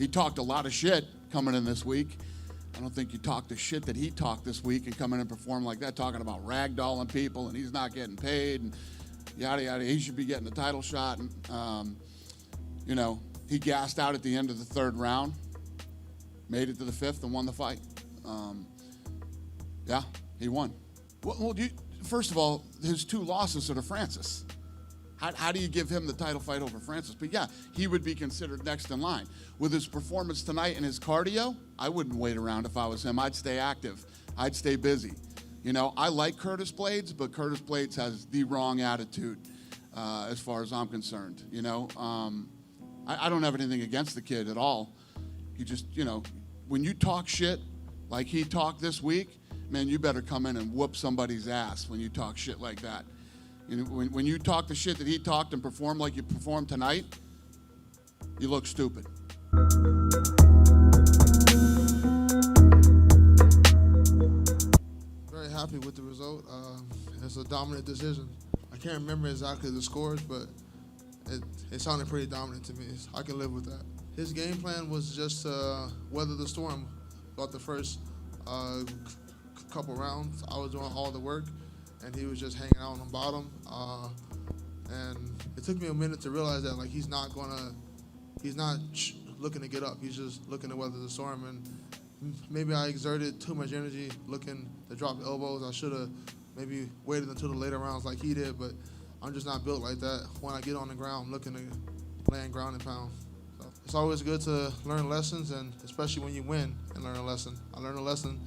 he talked a lot of shit coming in this week. I don't think you talk the shit that he talked this week and come in and perform like that, talking about ragdolling people and he's not getting paid and yada, yada. He should be getting a title shot. And, you know, he gassed out at the end of the third round, made it to the fifth and won the fight. Yeah, he won. Well, first of all, his 2 losses are to Francis. How do you give him the title fight over Francis? But yeah, he would be considered next in line. With his performance tonight and his cardio, I wouldn't wait around if I was him. I'd stay active. I'd stay busy. You know, I like Curtis Blades, but Curtis Blades has the wrong attitude as far as I'm concerned. You know, I don't have anything against the kid at all. He just, you know, when you talk shit like he talked this week, man, you better come in and whoop somebody's ass when you talk shit like that. You know, when you talk the shit that he talked and perform like you performed tonight, you look stupid. Very happy with the result. It's a dominant decision. I can't remember exactly the scores, but it sounded pretty dominant to me. I can live with that. His game plan was just weather the storm throughout the first couple rounds. I was doing all the work, and he was just hanging out on the bottom. And it took me a minute to realize that, like, he's not looking to get up. He's just looking to weather the storm. And maybe I exerted too much energy looking to drop the elbows. I should have maybe waited until the later rounds like he did, but I'm just not built like that. When I get on the ground, I'm looking to land ground and pound. So it's always good to learn lessons, and especially when you win and learn a lesson. I learned a lesson.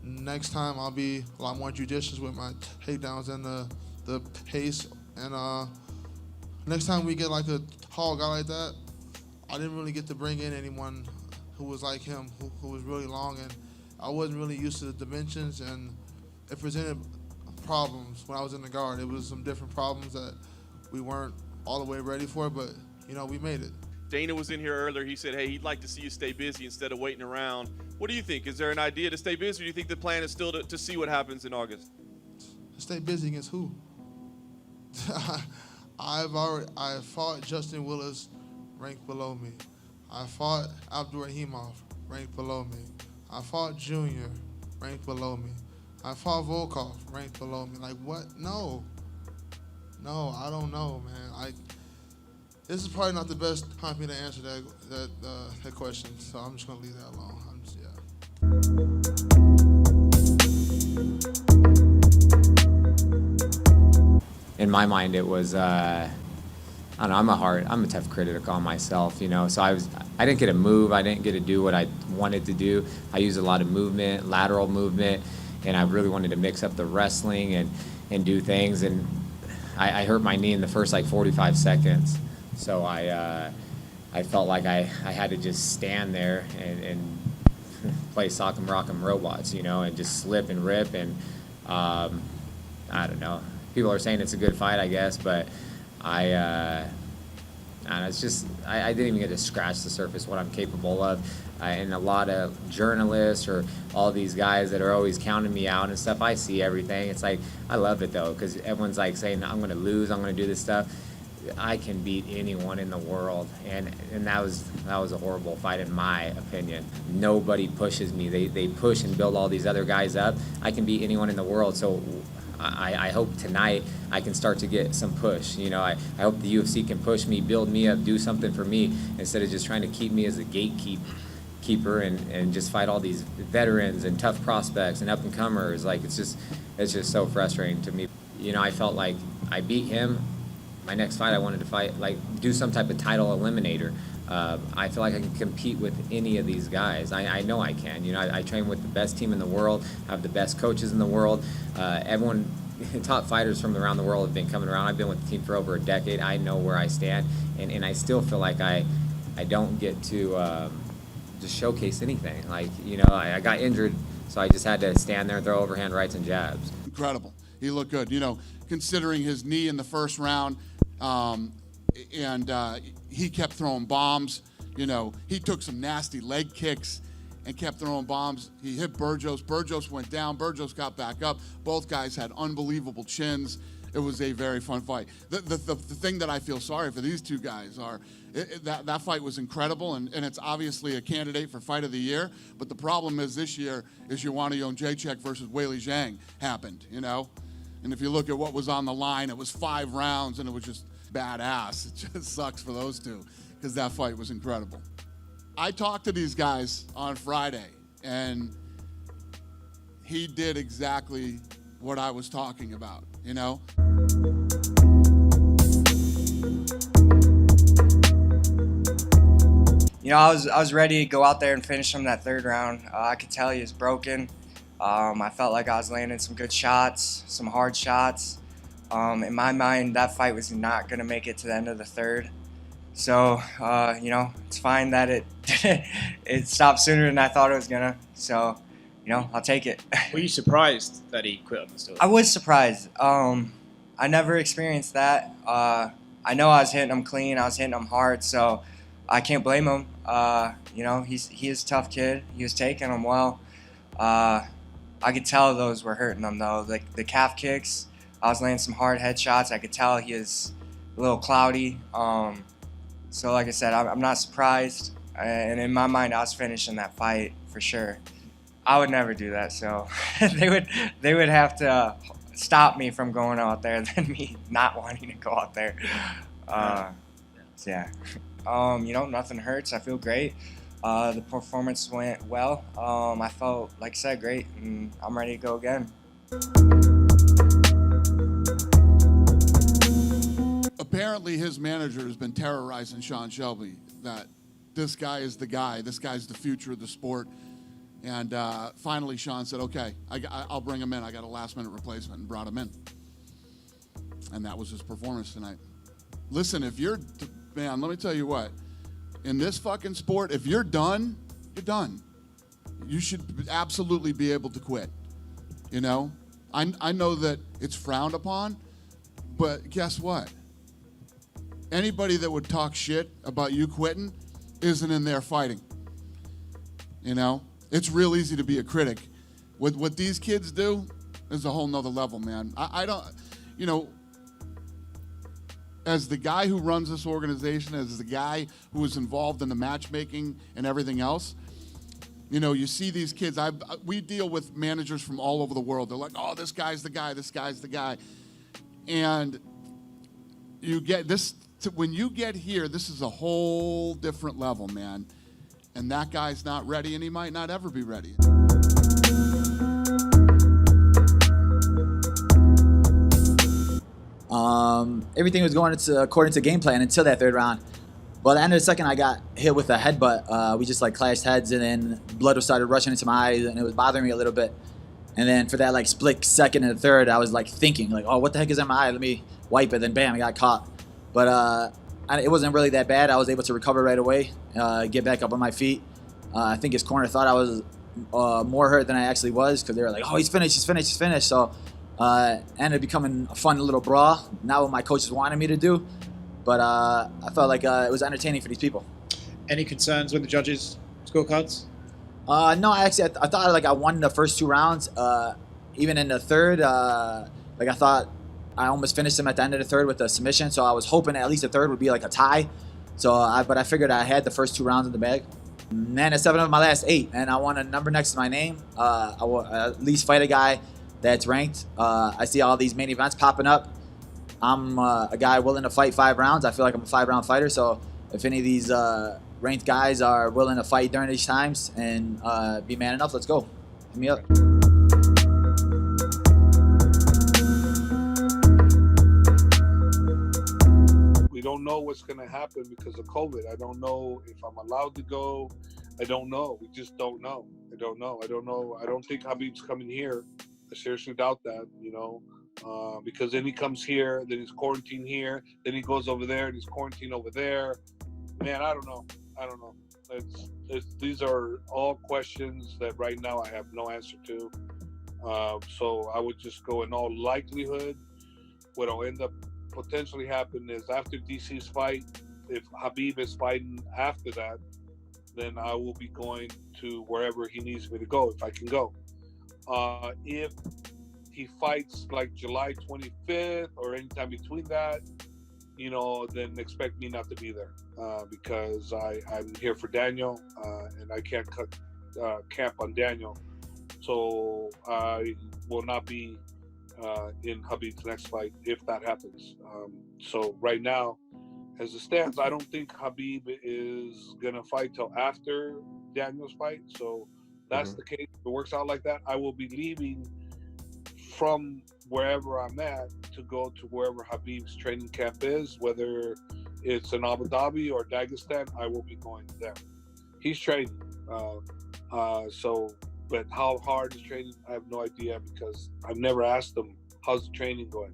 Next time, I'll be a lot more judicious with my takedowns and the pace. And next time we get like a tall guy like that, I didn't really get to bring in anyone who was like him, who was really long, and I wasn't really used to the dimensions, and it presented problems when I was in the guard. It was some different problems that we weren't all the way ready for, but, you know, we made it. Dana was in here earlier. He said, hey, he'd like to see you stay busy instead of waiting around. What do you think? Is there an idea to stay busy, or do you think the plan is still to see what happens in August? Stay busy against who? I fought Justin Willis, ranked below me. I fought Abdurahimov, ranked below me. I fought Junior, ranked below me. I fought Volkov, ranked below me. Like, what? No, I don't know, man. This is probably not the best time for me to answer that question, so I'm just gonna leave that alone. In my mind, it was, I don't know, I'm a tough critic on myself, you know, so I didn't get to move, I didn't get to do what I wanted to do. I used a lot of movement, lateral movement, and I really wanted to mix up the wrestling and do things, and I hurt my knee in the first, like, 45 seconds. So I felt like I had to just stand there and play Sock'em Rock'em Robots, you know, and just slip and rip. And I don't know. People are saying it's a good fight, I guess, but it's just I didn't even get to scratch the surface what I'm capable of. And a lot of journalists or all these guys that are always counting me out and stuff, I see everything. It's like, I love it though, because everyone's like saying, I'm going to lose, I'm going to do this stuff. I can beat anyone in the world, and that was a horrible fight in my opinion. Nobody pushes me. They push and build all these other guys up. I can beat anyone in the world, so I hope tonight I can start to get some push. You know, I hope the UFC can push me, build me up, do something for me, instead of just trying to keep me as a gatekeeper and just fight all these veterans and tough prospects and up-and-comers. Like, it's just so frustrating to me. You know, I felt like I beat him. My next fight, I wanted to fight, like, do some type of title eliminator. I feel like I can compete with any of these guys. I know I can. You know, I train with the best team in the world. I have the best coaches in the world. Everyone, top fighters from around the world have been coming around. I've been with the team for over a decade. I know where I stand, and I still feel like I don't get to just showcase anything. Like, you know, I got injured, so I just had to stand there and throw overhand rights and jabs. Incredible. He looked good. You know, considering his knee in the first round, he kept throwing bombs. You know, he took some nasty leg kicks and kept throwing bombs. He hit Burgos. Burgos went down. Burgos got back up. Both guys had unbelievable chins. it was a very fun fight. The thing that I feel sorry for these two guys are that fight was incredible, and it's obviously a candidate for Fight of the Year. But the problem is this year is Joanna Jędrzejczyk versus Weili Zhang happened, you know? And if you look at what was on the line, it was 5 rounds, and it was just badass. It just sucks for those two because that fight was incredible. I talked to these guys on Friday, and he did exactly what I was talking about, you know? You know, I was ready to go out there and finish him that 3rd round. I could tell he was broken. I felt like I was landing some good shots, some hard shots. In my mind, that fight was not going to make it to the end of the 3rd. So, you know, it's fine that it it stopped sooner than I thought it was going to. So, you know, I'll take it. Were you surprised that he quit on the story? I was surprised. I never experienced that. I know I was hitting him clean. I was hitting him hard. So I can't blame him. You know, he is a tough kid. He was taking them well. I could tell those were hurting him, though. Like the calf kicks, I was landing some hard headshots. I could tell he is a little cloudy. So like I said, I'm not surprised. And in my mind, I was finishing that fight for sure. I would never do that. So they would have to stop me from going out there than me not wanting to go out there. So yeah. You know, nothing hurts. I feel great. The performance went well. I felt, like I said, great, and I'm ready to go again. Apparently his manager has been terrorizing Sean Shelby that this guy is the guy, this guy's the future of the sport. And finally Sean said, okay, I'll bring him in. I got a last-minute replacement, and brought him in. And that was his performance tonight. Listen, man, let me tell you what. In this fucking sport, if you're done, you're done. You should absolutely be able to quit. You know? I know that it's frowned upon, but guess what? Anybody that would talk shit about you quitting isn't in there fighting. You know? It's real easy to be a critic. What these kids do is a whole nother level, man. I don't, you know, as the guy who runs this organization, as the guy who is involved in the matchmaking and everything else, you know, you see these kids. We deal with managers from all over the world. They're like, oh, this guy's the guy, this guy's the guy. And you get this, when you get here, this is a whole different level, man. And that guy's not ready, and he might not ever be ready. Everything was going according to game plan until that 3rd round. But at the end of the 2nd, I got hit with a headbutt. We just like clashed heads, and then blood started rushing into my eyes, and it was bothering me a little bit. And then for that like split second and the 3rd, I was like thinking like, oh, what the heck is in my eye? Let me wipe it. Then bam, I got caught. But it wasn't really that bad. I was able to recover right away, get back up on my feet. I think his corner thought I was more hurt than I actually was, because they were like, oh, he's finished, he's finished, he's finished. So ended up becoming a fun little brawl, not what my coaches wanted me to do. But I felt like it was entertaining for these people. Any concerns with the judges' scorecards? No, actually, I thought like I won the first 2 rounds. Even in the 3rd, like I thought I almost finished him at the end of the 3rd with a submission. So I was hoping at least the 3rd would be like a tie. So, but I figured I had the first 2 rounds in the bag. Man, it's 7 of my last 8, and I want a number next to my name. I will at least fight a guy that's ranked. I see all these main events popping up. I'm a guy willing to fight 5 rounds. I feel like I'm a 5-round fighter. So if any of these ranked guys are willing to fight during these times and be man enough, let's go. Hit me up. We don't know what's going to happen because of COVID. I don't know if I'm allowed to go. I don't know. We just don't know. I don't know. I don't think KHABIB's coming here. I seriously doubt that, you know, because then he comes here, then he's quarantined here, then he goes over there and he's quarantined over there. Man, I don't know. These are all questions that right now I have no answer to. So I would just go, in all likelihood, what'll end up potentially happen is after DC's fight, if KHABIB is fighting after that, then I will be going to wherever he needs me to go, if I can go. If he fights like July 25th or anytime between that, then expect me not to be there because I'm here for Daniel and I can't cut camp on Daniel. So I will not be in Khabib's next fight if that happens. So right now, as it stands, I don't think Khabib is going to fight till after Daniel's fight. So that's the case. If it works out like that, I will be leaving from wherever I'm at to go to wherever Khabib's training camp is, whether it's in Abu Dhabi or Dagestan, I will be going there. He's training. But how hard is training, I have no idea because I've never asked him, how's the training going?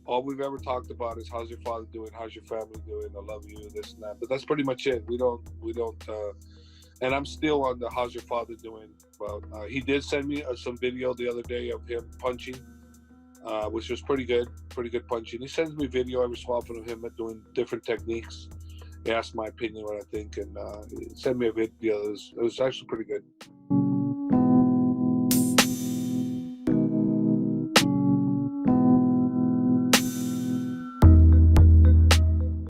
All we've ever talked about is how's your father doing, how's your family doing, I love you, this and that. But that's pretty much it. We don't, and I'm still on the how's your father doing. But he did send me some video the other day of him punching, which was pretty good punching. He sends me video every so often of him doing different techniques. He asked my opinion, what I think, and he sent me a video. It was actually pretty good.